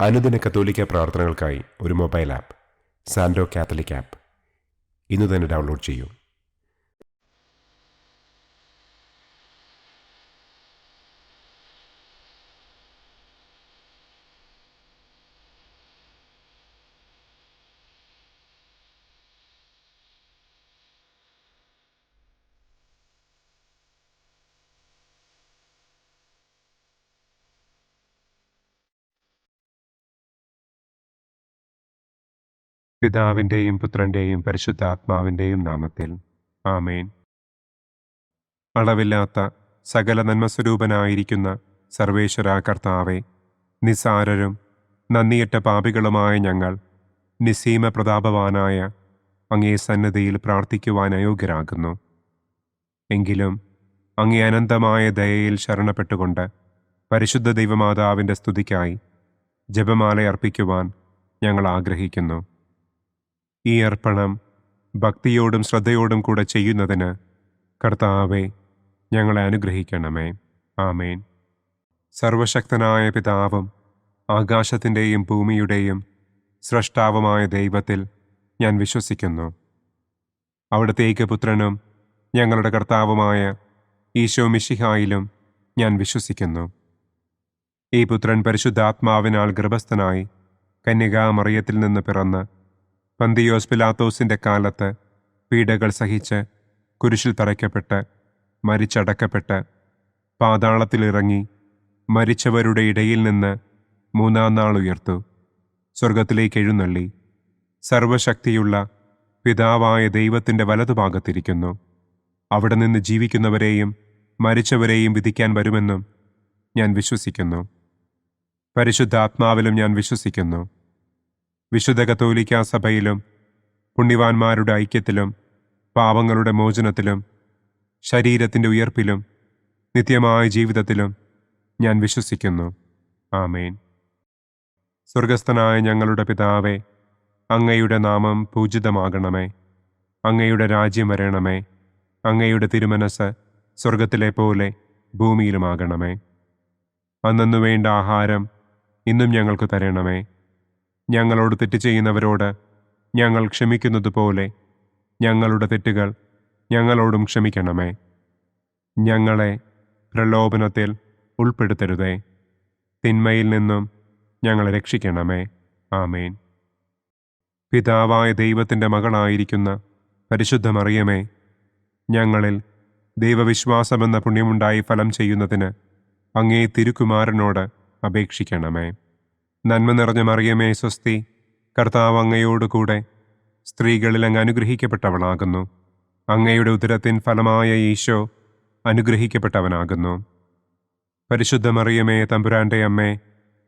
അനുദിന കത്തോലിക്ക പ്രാർത്ഥനകൾക്കായി ഒരു മൊബൈൽ ആപ്പ് സാൻഡോ കാത്തലിക് ആപ്പ് ഇന്ന് തന്നെ ഡൗൺലോഡ് ചെയ്യൂ. പിതാവിൻ്റെയും പുത്രൻ്റെയും പരിശുദ്ധാത്മാവിൻ്റെയും നാമത്തിൽ ആമേൻ. അളവില്ലാത്ത സകല നന്മസ്വരൂപനായിരിക്കുന്ന സർവേശ്വര കർത്താവെ, നിസാരരും നന്ദിയറ്റ പാപികളുമായ ഞങ്ങൾ നിസ്സീമ പ്രതാപവാനായ അങ്ങേ സന്നിധിയിൽ പ്രാർത്ഥിക്കുവാൻ അയോഗ്യരാകുന്നു. എങ്കിലും അങ്ങേ അനന്തമായ ദയയിൽ ശരണപ്പെട്ടുകൊണ്ട് പരിശുദ്ധ ദൈവമാതാവിൻ്റെ സ്തുതിക്കായി ജപമാല അർപ്പിക്കുവാൻ ഞങ്ങൾ ആഗ്രഹിക്കുന്നു. ഈ അർപ്പണം ഭക്തിയോടും ശ്രദ്ധയോടും കൂടെ ചെയ്യുന്നതിന് കർത്താവെ ഞങ്ങളെ അനുഗ്രഹിക്കണമേ. ആമേൻ. സർവശക്തനായ പിതാവും ആകാശത്തിൻ്റെയും ഭൂമിയുടെയും സ്രഷ്ടാവുമായ ദൈവത്തിൽ ഞാൻ വിശ്വസിക്കുന്നു. അവിടുത്തെ ഏകപുത്രനും ഞങ്ങളുടെ കർത്താവുമായ ഈശോ മിശിഹായിലും ഞാൻ വിശ്വസിക്കുന്നു. ഈ പുത്രൻ പരിശുദ്ധാത്മാവിനാൽ ഗർഭസ്ഥനായി കന്യകാമറിയത്തിൽ നിന്ന് പിറന്ന് പന്തിയോസ് പിലാത്തോസിൻ്റെ കാലത്ത് പീഡകൾ സഹിച്ച് കുരിശിൽ തറയ്ക്കപ്പെട്ട് മരിച്ചടക്കപ്പെട്ട് പാതാളത്തിലിറങ്ങി മരിച്ചവരുടെ ഇടയിൽ നിന്ന് മൂന്നാം നാൾ ഉയർത്തു, സ്വർഗത്തിലേക്ക് എഴുന്നള്ളി, സർവശക്തിയുള്ള പിതാവായ ദൈവത്തിൻ്റെ വലതുഭാഗത്തിരിക്കുന്നു. അവിടെ നിന്ന് ജീവിക്കുന്നവരെയും മരിച്ചവരെയും വിധിക്കാൻ വരുമെന്നും ഞാൻ വിശ്വസിക്കുന്നു. പരിശുദ്ധാത്മാവിലും ഞാൻ വിശ്വസിക്കുന്നു. വിശുദ്ധ കത്തോലിക്കാ സഭയിലും പുണ്യവാന്മാരുടെ ഐക്യത്തിലും പാപങ്ങളുടെ മോചനത്തിലും ശരീരത്തിൻ്റെ ഉയർപ്പിലും നിത്യമായ ജീവിതത്തിലും ഞാൻ വിശ്വസിക്കുന്നു. ആമേൻ. സ്വർഗസ്ഥനായ ഞങ്ങളുടെ പിതാവേ, അങ്ങയുടെ നാമം പൂജിതമാകണമേ. അങ്ങയുടെ രാജ്യം വരണമേ. അങ്ങയുടെ തിരുമനസ് സ്വർഗത്തിലെ പോലെ ഭൂമിയിലുമാകണമേ. അന്നന്നു വേണ്ട ആഹാരം ഇന്നും ഞങ്ങൾക്ക് തരണമേ. ഞങ്ങളോട് തെറ്റ് ചെയ്യുന്നവരോട് ഞങ്ങൾ ക്ഷമിക്കുന്നത് പോലെ ഞങ്ങളുടെ തെറ്റുകൾ ഞങ്ങളോടും ക്ഷമിക്കണമേ. ഞങ്ങളെ പ്രലോഭനത്തിൽ ഉൾപ്പെടുത്തരുതേ, തിന്മയിൽ നിന്നും ഞങ്ങളെ രക്ഷിക്കണമേ. ആമേൻ. പിതാവായ ദൈവത്തിൻ്റെ മകളായിരിക്കുന്ന പരിശുദ്ധ മറിയമേ, ഞങ്ങളിൽ ദൈവവിശ്വാസമെന്ന പുണ്യമുണ്ടായി ഫലം ചെയ്യുന്നതിന് അങ്ങേ തിരുക്കുമാരനോട് അപേക്ഷിക്കണമേ. നന്മ നിറഞ്ഞ മറിയമേ സ്വസ്തി, കർത്താവ് അങ്ങയോടുകൂടെ സ്ത്രീകളിൽ അങ്ങ് അനുഗ്രഹിക്കപ്പെട്ടവളാകുന്നു. അങ്ങയുടെ ഉദരത്തിൻ ഫലമായ ഈശോ അനുഗ്രഹിക്കപ്പെട്ടവനാകുന്നു. പരിശുദ്ധ മറിയമേ തമ്പുരാൻ്റെ അമ്മേ,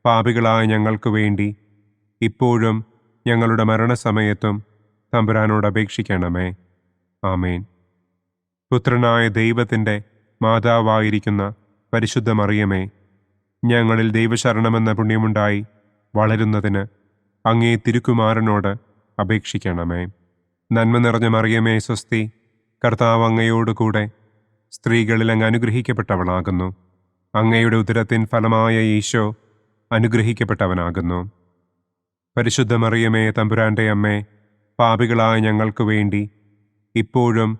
പാപികളായ ഞങ്ങൾക്ക് വേണ്ടി ഇപ്പോഴും ഞങ്ങളുടെ മരണസമയത്തും തമ്പുരാനോട് അപേക്ഷിക്കണമേ. ആമേൻ. പുത്രനായ ദൈവത്തിൻ്റെ മാതാവായിരിക്കുന്ന പരിശുദ്ധ മറിയമേ, ഞങ്ങളിൽ ദൈവശരണമെന്ന പുണ്യമുണ്ടായി വളരുന്നതിന് അങ്ങേ തിരുക്കുമാരനോട് അപേക്ഷിക്കണമേ. നന്മ നിറഞ്ഞ മറിയമേ സ്വസ്തി, കർത്താവ് അങ്ങയോടുകൂടെ സ്ത്രീകളിൽ അങ്ങ് അനുഗ്രഹിക്കപ്പെട്ടവളാകുന്നു. അങ്ങയുടെ ഉദരത്തിൻ ഫലമായ ഈശോ അനുഗ്രഹിക്കപ്പെട്ടവനാകുന്നു. പരിശുദ്ധ മറിയമേ തമ്പുരാൻ്റെ അമ്മേ, പാപികളായ ഞങ്ങൾക്ക് വേണ്ടി ഇപ്പോഴും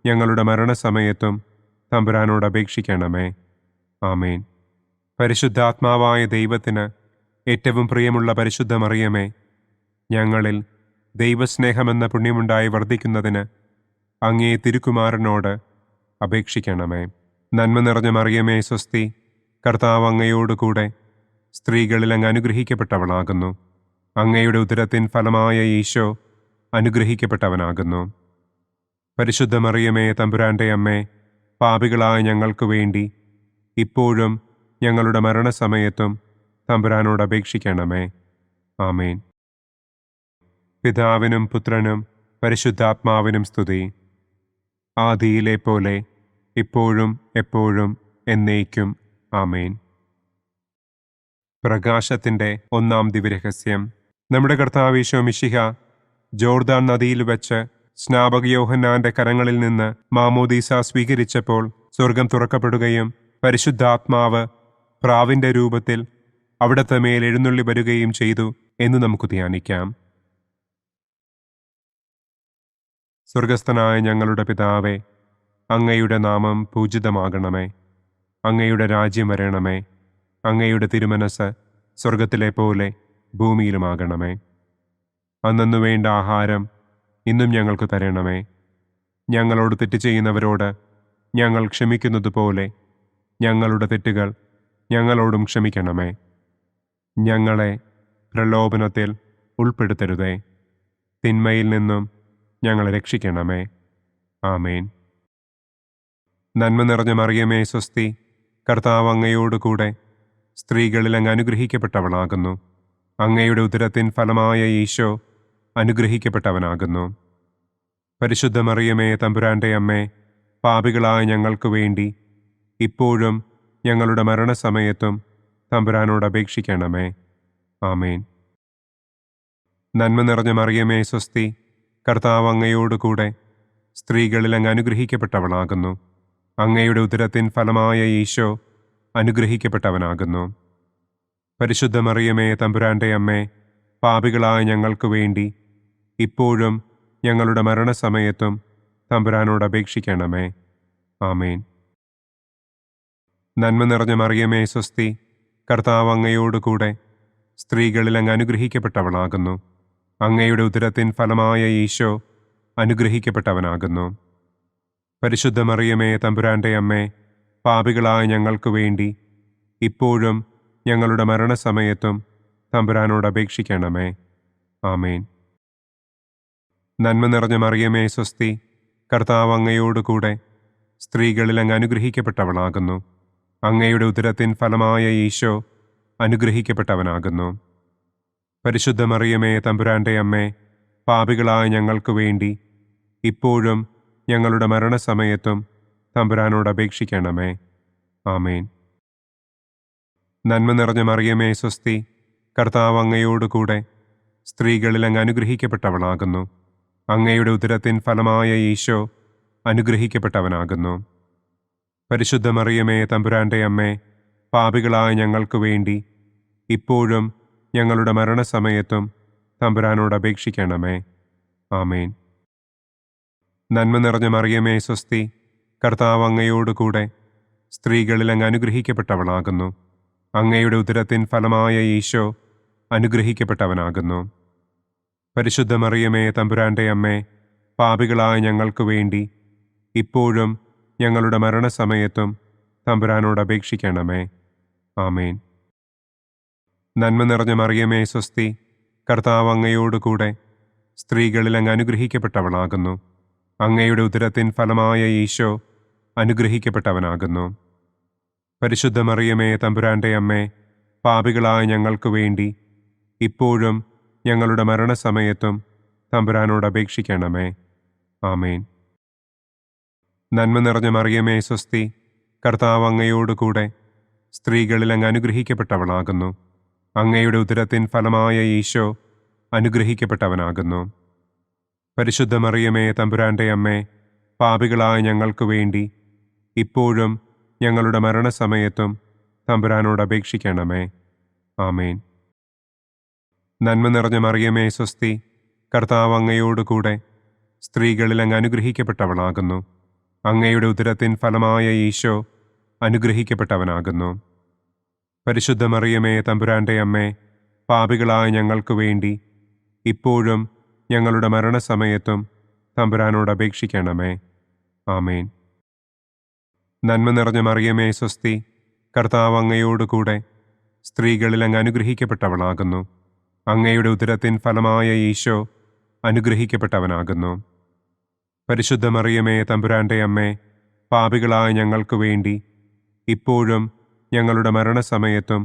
ഞങ്ങളുടെ മരണസമയത്തും തമ്പുരാനോട് അപേക്ഷിക്കണമേ. ആമേൻ. പരിശുദ്ധാത്മാവായ ദൈവത്തിന് ഏറ്റവും പ്രിയമുള്ള പരിശുദ്ധ മറിയമേ, ഞങ്ങളിൽ ദൈവസ്നേഹമെന്ന പുണ്യമുണ്ടായി വർദ്ധിക്കുന്നതിന് അങ്ങേ തിരുക്കുമാരനോട് അപേക്ഷിക്കണമേ. നന്മ നിറഞ്ഞ മറിയമേ സ്വസ്തി, കർത്താവ് അങ്ങയോടുകൂടെ സ്ത്രീകളിൽ അങ്ങ് അനുഗ്രഹിക്കപ്പെട്ടവളാകുന്നു. അങ്ങയുടെ ഉദരത്തിൻ ഫലമായ ഈശോ അനുഗ്രഹിക്കപ്പെട്ടവനാകുന്നു. പരിശുദ്ധ മറിയമേ തമ്പുരാൻ്റെ അമ്മേ, പാപികളായ ഞങ്ങൾക്ക് വേണ്ടി ഇപ്പോഴും ഞങ്ങളുടെ മരണസമയത്തും തമ്പുരാനോട് അപേക്ഷിക്കണമേ. ആമേൻ. പിതാവിനും പുത്രനും പരിശുദ്ധാത്മാവിനും സ്തുതി. ആദിയിലെ പോലെ ഇപ്പോഴും എപ്പോഴും എന്നേക്കും. ആമേൻ. പ്രകാശത്തിൻ്റെ ഒന്നാം ദിവ്യരഹസ്യം. നമ്മുടെ കർത്താവ് ഈശോ മിശിഹ ജോർദാൻ നദിയിൽ വെച്ച് സ്നാപക യോഹന്നാന്റെ കരങ്ങളിൽ നിന്ന് മാമോദീസ സ്വീകരിച്ചപ്പോൾ സ്വർഗം തുറക്കപ്പെടുകയും പരിശുദ്ധാത്മാവ് പ്രാവിൻ്റെ രൂപത്തിൽ അവിടുത്തെ മേൽ എഴുന്നള്ളി വരികയും ചെയ്തു എന്ന് നമുക്ക് ധ്യാനിക്കാം. സ്വർഗസ്ഥനായ ഞങ്ങളുടെ പിതാവേ, അങ്ങയുടെ നാമം പൂജിതമാകണമേ. അങ്ങയുടെ രാജ്യം വരണമേ. അങ്ങയുടെ തിരുമനസ് സ്വർഗത്തിലെ പോലെ ഭൂമിയിലുമാകണമേ. അന്നന്നു വേണ്ട ആഹാരം ഇന്നും ഞങ്ങൾക്ക് തരണമേ. ഞങ്ങളോട് തെറ്റ് ചെയ്യുന്നവരോട് ഞങ്ങൾ ക്ഷമിക്കുന്നത് പോലെ ഞങ്ങളുടെ തെറ്റുകൾ ഞങ്ങളോടും ക്ഷമിക്കണമേ. ഞങ്ങളെ പ്രലോഭനത്തിൽ ഉൾപ്പെടുത്തരുതേ, തിന്മയിൽ നിന്നും ഞങ്ങളെ രക്ഷിക്കണമേ. ആമേൻ. നന്മ നിറഞ്ഞ മറിയമേ സ്വസ്തി, കർത്താവ് അങ്ങയോടുകൂടെ സ്ത്രീകളിൽ അങ്ങ് അനുഗ്രഹിക്കപ്പെട്ടവളാകുന്നു. അങ്ങയുടെ ഉദരത്തിൻ ഫലമായ ഈശോ അനുഗ്രഹിക്കപ്പെട്ടവനാകുന്നു. പരിശുദ്ധ മറിയമേ തമ്പുരാൻ്റെ അമ്മേ, പാപികളായ ഞങ്ങൾക്ക് വേണ്ടി ഇപ്പോഴും ഞങ്ങളുടെ മരണസമയത്തും തമ്പുരാനോട് അപേക്ഷിക്കണമേ. ആമേൻ. നന്മ നിറഞ്ഞ മറിയമേ സ്വസ്തി, കർത്താവ് അങ്ങയോടുകൂടെ സ്ത്രീകളിൽ അങ്ങ് അനുഗ്രഹിക്കപ്പെട്ടവളാകുന്നു. അങ്ങയുടെ ഉദരത്തിൻ ഫലമായ ഈശോ അനുഗ്രഹിക്കപ്പെട്ടവനാകുന്നു. പരിശുദ്ധ മറിയമേ തമ്പുരാൻ്റെ അമ്മേ, പാപികളായ ഞങ്ങൾക്ക് വേണ്ടി ഇപ്പോഴും ഞങ്ങളുടെ മരണസമയത്തും തമ്പുരാനോട് അപേക്ഷിക്കണമേ. ആമേൻ. നന്മ നിറഞ്ഞ മറിയമേ സ്വസ്തി, കർത്താവ് അങ്ങയോടുകൂടെ സ്ത്രീകളിൽ അങ്ങ് അനുഗ്രഹിക്കപ്പെട്ടവളാകുന്നു. അങ്ങയുടെ ഉദരത്തിൻ ഫലമായ ഈശോ അനുഗ്രഹിക്കപ്പെട്ടവനാകുന്നു. പരിശുദ്ധ മറിയമേ തമ്പുരാൻ്റെ അമ്മേ, പാപികളായ ഞങ്ങൾക്ക് വേണ്ടി ഇപ്പോഴും ഞങ്ങളുടെ മരണസമയത്തും തമ്പുരാനോട് അപേക്ഷിക്കണമേ. ആമേൻ. നന്മ നിറഞ്ഞ മറിയമേ സ്വസ്തി, കർത്താവ് അങ്ങയോടുകൂടെ സ്ത്രീകളിൽ അങ്ങ് അനുഗ്രഹിക്കപ്പെട്ടവളാകുന്നു. അങ്ങയുടെ ഉദരത്തിൻ ഫലമായ ഈശോ അനുഗ്രഹിക്കപ്പെട്ടവനാകുന്നു. പരിശുദ്ധ മറിയമേ തമ്പുരാൻ്റെ അമ്മേ, പാപികളായ ഞങ്ങൾക്ക് വേണ്ടി ഇപ്പോഴും ഞങ്ങളുടെ മരണസമയത്തും തമ്പുരാനോട് അപേക്ഷിക്കണമേ. ആമേൻ. നന്മ നിറഞ്ഞ മറിയമേ സ്വസ്തി, കർത്താവ് അങ്ങയോടുകൂടെ സ്ത്രീകളിൽ അങ്ങ് അനുഗ്രഹിക്കപ്പെട്ടവളാകുന്നു. അങ്ങയുടെ ഉദരത്തിൻ ഫലമായ ഈശോ അനുഗ്രഹിക്കപ്പെട്ടവനാകുന്നു. പരിശുദ്ധ മറിയമേ തമ്പുരാൻ്റെ അമ്മേ, പാപികളായ ഞങ്ങൾക്ക് വേണ്ടി ഇപ്പോഴും ഞങ്ങളുടെ മരണസമയത്തും തമ്പുരാനോട് അപേക്ഷിക്കണമേ. ആമേൻ. നന്മ നിറഞ്ഞ മറിയമേ സ്വസ്തി, കർത്താവ് അങ്ങയോടുകൂടെ സ്ത്രീകളിൽ അങ്ങ് അനുഗ്രഹിക്കപ്പെട്ടവളാകുന്നു. അങ്ങയുടെ ഉദരത്തിൻ ഫലമായ ഈശോ അനുഗ്രഹിക്കപ്പെട്ടവനാകുന്നു. പരിശുദ്ധ മറിയമേ തമ്പുരാൻ്റെ അമ്മേ, പാപികളായ ഞങ്ങൾക്ക് വേണ്ടി ഇപ്പോഴും ഞങ്ങളുടെ മരണസമയത്തും തമ്പുരാനോട് അപേക്ഷിക്കണമേ. ആമേൻ. നന്മ നിറഞ്ഞ മറിയമേ സ്വസ്തി, കർത്താവ് അങ്ങയോടുകൂടെ സ്ത്രീകളിൽ അങ്ങ് അനുഗ്രഹിക്കപ്പെട്ടവളാകുന്നു. അങ്ങയുടെ ഉദരത്തിൻ ഫലമായ ഈശോ അനുഗ്രഹിക്കപ്പെട്ടവനാകുന്നു. പരിശുദ്ധ മറിയമേ തമ്പുരാൻ്റെ അമ്മേ, പാപികളായ ഞങ്ങൾക്ക് വേണ്ടി ഇപ്പോഴും ഞങ്ങളുടെ മരണസമയത്തും തമ്പുരാനോട് അപേക്ഷിക്കണമേ. ആമേൻ. നന്മ നിറഞ്ഞ മറിയമേ സ്വസ്തി, കർത്താവ് അങ്ങയോടുകൂടെ സ്ത്രീകളിൽ അങ്ങ് അനുഗ്രഹിക്കപ്പെട്ടവളാകുന്നു. അങ്ങയുടെ ഉദരത്തിൻ ഫലമായ ഈശോ അനുഗ്രഹിക്കപ്പെട്ടവനാകുന്നു. പരിശുദ്ധ മറിയമേ തമ്പുരാൻ്റെ അമ്മേ, പാപികളായ ഞങ്ങൾക്ക് വേണ്ടി ഇപ്പോഴും ഞങ്ങളുടെ മരണസമയത്തും തമ്പുരാനോട് അപേക്ഷിക്കണമേ. ആമേൻ. നന്മ നിറഞ്ഞ മറിയമേ സ്വസ്തി, കർത്താവ് അങ്ങയോടുകൂടെ സ്ത്രീകളിൽ അങ്ങ് അനുഗ്രഹിക്കപ്പെട്ടവളാകുന്നു. അങ്ങയുടെ ഉദരത്തിൻ ഫലമായ ഈശോ അനുഗ്രഹിക്കപ്പെട്ടവനാകുന്നു. പരിശുദ്ധ മറിയമേ തമ്പുരാൻ്റെ അമ്മേ, പാപികളായ ഞങ്ങൾക്ക് വേണ്ടി ഇപ്പോഴും ഞങ്ങളുടെ മരണസമയത്തും തമ്പുരാനോട് അപേക്ഷിക്കണമേ. ആമേൻ. നന്മ നിറഞ്ഞ മറിയമേ സ്വസ്തി, കർത്താവ് അങ്ങയോടുകൂടെ സ്ത്രീകളിൽ അങ്ങ് അനുഗ്രഹിക്കപ്പെട്ടവളാകുന്നു. അങ്ങയുടെ ഉദരത്തിൻ ഫലമായ ഈശോ അനുഗ്രഹിക്കപ്പെട്ടവനാകുന്നു. പരിശുദ്ധ മറിയമേ തമ്പുരാൻ്റെ അമ്മേ, പാപികളായ ഞങ്ങൾക്ക് വേണ്ടി ഇപ്പോഴും ഞങ്ങളുടെ മരണസമയത്തും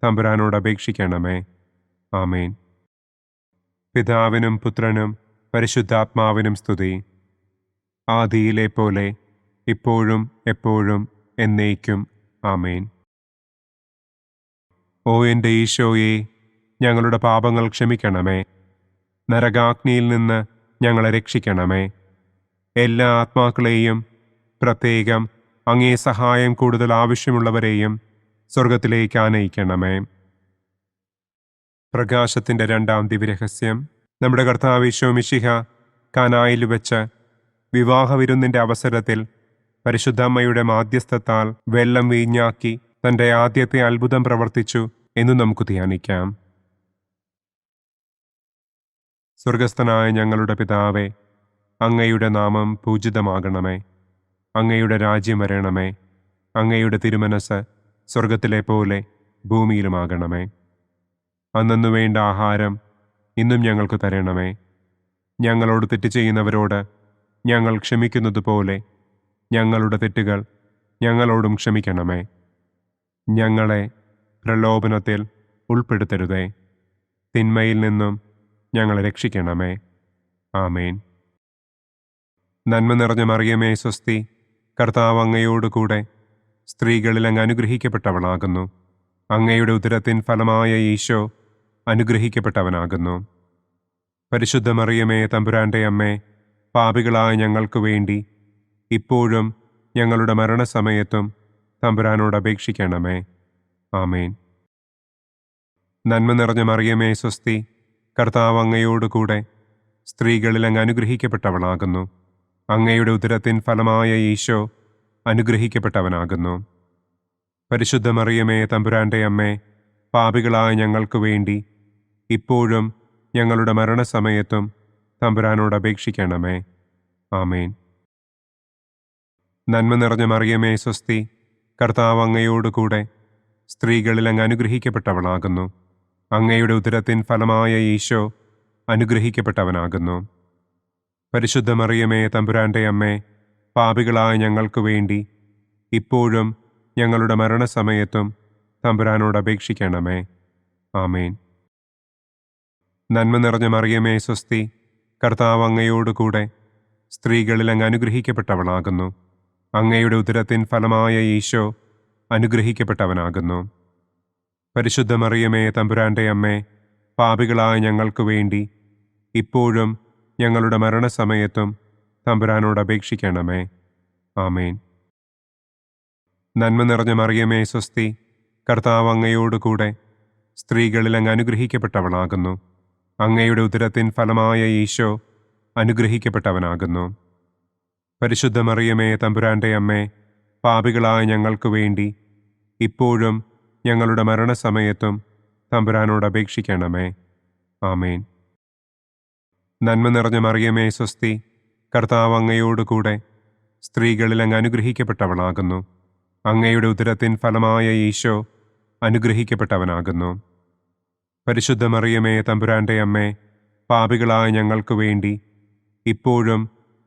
തമ്പുരാനോട് അപേക്ഷിക്കണമേ. ആമേൻ. പിതാവിനും പുത്രനും പരിശുദ്ധാത്മാവിനും സ്തുതി. ആദിയിലെ പോലെ ഇപ്പോഴും എപ്പോഴും എന്നേക്കും. ആമേൻ. ഓ എൻ്റെ ഈശോയെ, ഞങ്ങളുടെ പാപങ്ങൾ ക്ഷമിക്കണമേ. നരകാഗ്നിയിൽ നിന്ന് ഞങ്ങളെ രക്ഷിക്കണമേ. എല്ലാ ആത്മാക്കളെയും, പ്രത്യേകം അങ്ങേ സഹായം കൂടുതൽ ആവശ്യമുള്ളവരെയും സ്വർഗത്തിലേക്ക് ആനയിക്കണമേ. പ്രകാശത്തിൻ്റെ രണ്ടാം ദിവ്യരഹസ്യം. നമ്മുടെ കർത്താവ് ഈശോ മിശിഹ കാനായിൽ വെച്ച് വിവാഹവിരുന്നിൻ്റെ അവസരത്തിൽ പരിശുദ്ധമ്മയുടെ മാധ്യസ്ഥത്താൽ വെള്ളം വീഞ്ഞാക്കി തൻ്റെ ആദ്യത്തെ അത്ഭുതം പ്രവർത്തിച്ചു എന്ന് നമുക്ക് ധ്യാനിക്കാം. സ്വർഗസ്ഥനായ ഞങ്ങളുടെ പിതാവേ, അങ്ങയുടെ നാമം പൂജിതമാകണമേ. അങ്ങയുടെ രാജ്യം വരണമേ. അങ്ങയുടെ തിരുമനസ് സ്വർഗത്തിലെ പോലെ ഭൂമിയിലുമാകണമേ. അന്നന്നു വേണ്ട ആഹാരം ഇന്നും ഞങ്ങൾക്ക് തരണമേ. ഞങ്ങളോട് തെറ്റ് ചെയ്യുന്നവരോട് ഞങ്ങൾ ക്ഷമിക്കുന്നത് പോലെ ഞങ്ങളുടെ തെറ്റുകൾ ഞങ്ങളോടും ക്ഷമിക്കണമേ. ഞങ്ങളെ പ്രലോഭനത്തിൽ ഉൾപ്പെടുത്തരുതേ. തിന്മയിൽ നിന്നും ഞങ്ങളെ രക്ഷിക്കണമേ. ആമേൻ. നന്മ നിറഞ്ഞ മറിയമേ സ്വസ്തി, കർത്താവ് അങ്ങയോട് കൂടെ സ്ത്രീകളിൽ അങ്ങ് അനുഗ്രഹിക്കപ്പെട്ടവളാകുന്നു. അങ്ങയുടെ ഉദരത്തിൻ ഫലമായ ഈശോ അനുഗ്രഹിക്കപ്പെട്ടവനാകുന്നു. പരിശുദ്ധ മറിയമേ തമ്പുരാൻ്റെ അമ്മേ, പാപികളായ ഞങ്ങൾക്ക് വേണ്ടി ഇപ്പോഴും ഞങ്ങളുടെ മരണസമയത്തും തമ്പുരാനോട് അപേക്ഷിക്കണമേ. ആമേൻ. നന്മ നിറഞ്ഞ മറിയമേ സ്വസ്തി, കർത്താവ് അങ്ങയോട് കൂടെ സ്ത്രീകളിൽ അങ്ങ് അനുഗ്രഹിക്കപ്പെട്ടവളാകുന്നു. അങ്ങയുടെ ഉദരത്തിൻ ഫലമായ ഈശോ അനുഗ്രഹിക്കപ്പെട്ടവനാകുന്നു. പരിശുദ്ധ മറിയമേ തമ്പുരാൻ്റെ അമ്മേ, പാപികളായ ഞങ്ങൾക്ക് വേണ്ടി ഇപ്പോഴും ഞങ്ങളുടെ മരണസമയത്തും തമ്പുരാനോട് അപേക്ഷിക്കണമേ. ആമേൻ. നന്മ നിറഞ്ഞ മറിയമേ സ്വസ്തി, കർത്താവ് അങ്ങയോട് കൂടെ സ്ത്രീകളിൽ അങ്ങ് അനുഗ്രഹിക്കപ്പെട്ടവളാകുന്നു. അങ്ങയുടെ ഉദരത്തിൻ ഫലമായ ഈശോ അനുഗ്രഹിക്കപ്പെട്ടവനാകുന്നു. പരിശുദ്ധ മറിയമേ തമ്പുരാൻ്റെ അമ്മേ, പാപികളായ ഞങ്ങൾക്ക് വേണ്ടി ഇപ്പോഴും ഞങ്ങളുടെ മരണസമയത്തും തമ്പുരാനോട് അപേക്ഷിക്കണമേ. ആമേൻ. നന്മ നിറഞ്ഞ മറിയമേ സ്വസ്തി, കർത്താവ് അങ്ങയോട് കൂടെ സ്ത്രീകളിൽ അങ്ങ് അനുഗ്രഹിക്കപ്പെട്ടവളാകുന്നു. അങ്ങയുടെ ഉദരത്തിൻ ഫലമായ ഈശോ അനുഗ്രഹിക്കപ്പെട്ടവനാകുന്നു. പരിശുദ്ധ മറിയമേ തമ്പുരാൻ്റെ അമ്മേ, പാപികളായ ഞങ്ങൾക്ക് വേണ്ടി ഇപ്പോഴും ഞങ്ങളുടെ മരണസമയത്തും തമ്പുരാനോട് അപേക്ഷിക്കണമേ. ആമേൻ. നന്മ നിറഞ്ഞ മറിയമേ സ്വസ്തി, കർത്താവ് അങ്ങയോട് കൂടെ സ്ത്രീകളിൽ അങ്ങ് അനുഗ്രഹിക്കപ്പെട്ടവളാകുന്നു. അങ്ങയുടെ ഉദരത്തിൻ ഫലമായ ഈശോ അനുഗ്രഹിക്കപ്പെട്ടവനാകുന്നു. പരിശുദ്ധ മറിയമേ തമ്പുരാൻ്റെ അമ്മേ, പാപികളായ ഞങ്ങൾക്ക് വേണ്ടി ഇപ്പോഴും ഞങ്ങളുടെ മരണസമയത്തും തമ്പുരാനോട് അപേക്ഷിക്കണമേ. ആമേൻ. നന്മ നിറഞ്ഞ മറിയമേ സ്വസ്തി, കർത്താവ് അങ്ങയോട് കൂടെ സ്ത്രീകളിൽ അങ്ങ് അനുഗ്രഹിക്കപ്പെട്ടവളാകുന്നു. അങ്ങയുടെ ഉദരത്തിൻ ഫലമായ ഈശോ അനുഗ്രഹിക്കപ്പെട്ടവനാകുന്നു. പരിശുദ്ധ മറിയമേ തമ്പുരാൻ്റെ അമ്മേ, പാപികളായ ഞങ്ങൾക്ക് വേണ്ടി ഇപ്പോഴും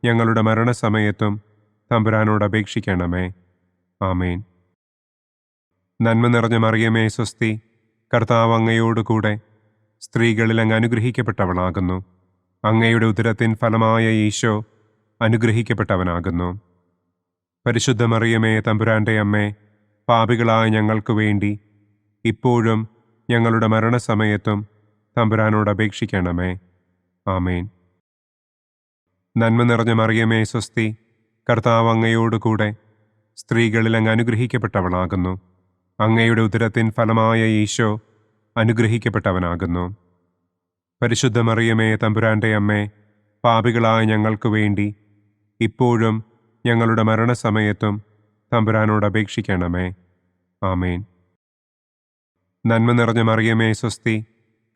ഞങ്ങളുടെ മരണസമയത്തും തമ്പുരാനോട് അപേക്ഷിക്കണമേ. ആമേൻ. നന്മ നിറഞ്ഞ മറിയമേ സ്വസ്തി, കർത്താവ് അങ്ങയോട് കൂടെ സ്ത്രീകളിൽ അങ്ങ് അനുഗ്രഹിക്കപ്പെട്ടവളാകുന്നു. അങ്ങയുടെ ഉദരത്തിൻ ഫലമായ ഈശോ അനുഗ്രഹിക്കപ്പെട്ടവനാകുന്നു. പരിശുദ്ധ മറിയമേ തമ്പുരാൻ്റെ അമ്മേ, പാപികളായ ഞങ്ങൾക്ക് വേണ്ടി ഇപ്പോഴും ഞങ്ങളുടെ മരണസമയത്തും തമ്പുരാനോട് അപേക്ഷിക്കണമേ. ആമേൻ. നന്മ നിറഞ്ഞ മറിയമേ സ്വസ്തി, കർത്താവ് അങ്ങയോട് കൂടെ സ്ത്രീകളിൽ അങ്ങ് അനുഗ്രഹിക്കപ്പെട്ടവളാകുന്നു. അങ്ങയുടെ ഉദരത്തിൻ ഫലമായ ഈശോ അനുഗ്രഹിക്കപ്പെട്ടവനാകുന്നു. പരിശുദ്ധ മറിയമേ തമ്പുരാൻ്റെ അമ്മേ, പാപികളായ ഞങ്ങൾക്ക് വേണ്ടി ഇപ്പോഴും ഞങ്ങളുടെ മരണസമയത്തും തമ്പുരാനോട് അപേക്ഷിക്കണമേ. ആമേൻ. നന്മ നിറഞ്ഞ മറിയമേ സ്വസ്തി,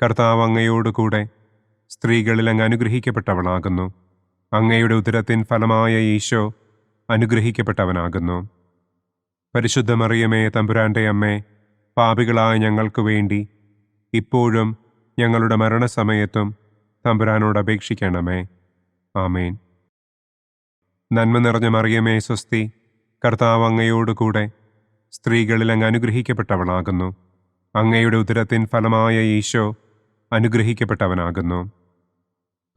കർത്താവ് അങ്ങയോട് കൂടെ സ്ത്രീകളിൽ അങ്ങ് അനുഗ്രഹിക്കപ്പെട്ടവളാകുന്നു. അങ്ങയുടെ ഉദരത്തിൻ ഫലമായ ഈശോ അനുഗ്രഹിക്കപ്പെട്ടവനാകുന്നു. പരിശുദ്ധ മറിയമേ തമ്പുരാൻ്റെ അമ്മേ, പാപികളായ ഞങ്ങൾക്ക് വേണ്ടി ഇപ്പോഴും ഞങ്ങളുടെ മരണസമയത്തും തമ്പുരാനോട് അപേക്ഷിക്കണമേ. ആമേൻ. നന്മ നിറഞ്ഞ മറിയമേ സ്വസ്തി, കർത്താവ് അങ്ങയോട് കൂടെ സ്ത്രീകളിൽ അങ്ങ് അനുഗ്രഹിക്കപ്പെട്ടവളാകുന്നു. അങ്ങയുടെ ഉദരത്തിൻ ഫലമായ ഈശോ അനുഗ്രഹിക്കപ്പെട്ടവനാകുന്നു.